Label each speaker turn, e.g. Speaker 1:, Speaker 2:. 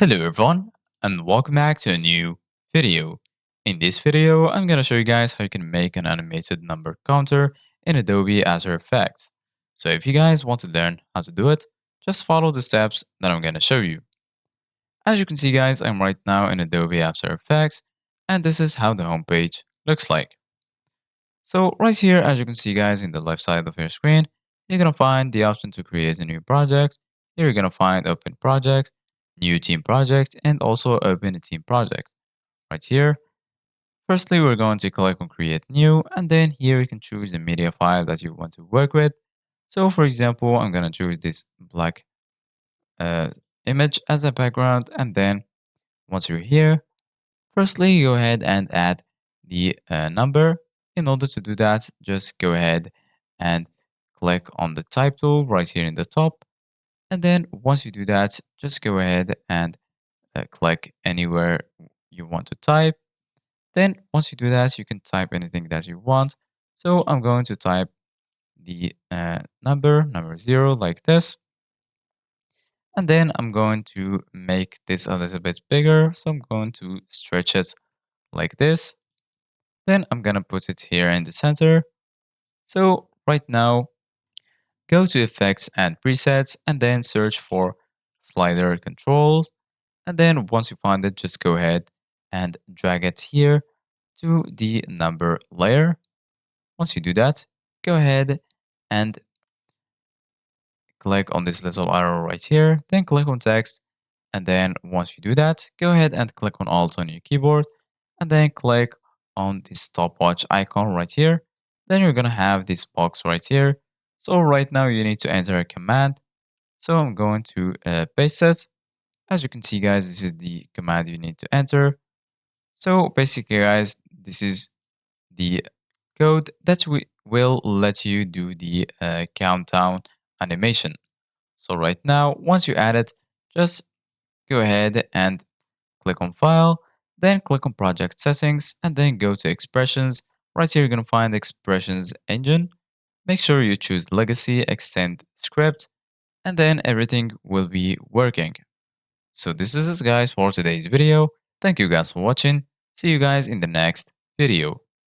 Speaker 1: Hello everyone and welcome back to a new video. In this video, I'm going to show you guys how you can make an animated number counter in Adobe After Effects. So if you guys want to learn how to do it, just follow the steps that I'm going to show you. As you can see guys, I'm right now in Adobe After Effects and this is how the homepage looks like. So right here, as you can see guys in the left side of your screen, you're going to find the option to create a new project. Here you're going to find open project, new team project, and also open a team project. Right here, firstly, we're going to click on create new, and then here you can choose the media file that you want to work with. So for example, I'm going to choose this black uh, image as a background. And then once you're here, firstly, go ahead and add the number. In order to do that, just go ahead and click on the type tool right here in the top. And then once you do that, just go ahead and click anywhere you want to type. Then once you do that, you can type anything that you want. So I'm going to type the number 0 like this. And then I'm going to make this a little bit bigger. So I'm going to stretch it like this. Then I'm gonna put it here in the center. So right now, go to effects and presets and then search for slider controls. And then once you find it, just go ahead and drag it here to the number layer. Once you do that, go ahead and click on this little arrow right here, then click on text. And then once you do that, go ahead and click on Alt on your keyboard and then click on this stopwatch icon right here. Then you're gonna have this box right here. So right now you need to enter a command. So I'm going to paste it. As you can see guys, this is the command you need to enter. So basically guys, this is the code that will let you do the countdown animation. So right now, once you add it, just go ahead and click on File, then click on Project Settings, and then go to Expressions. Right here, you're going to find Expressions Engine. Make sure you choose Legacy, Extend Script, and then everything will be working. So this is it guys for today's video. Thank you guys for watching. See you guys in the next video.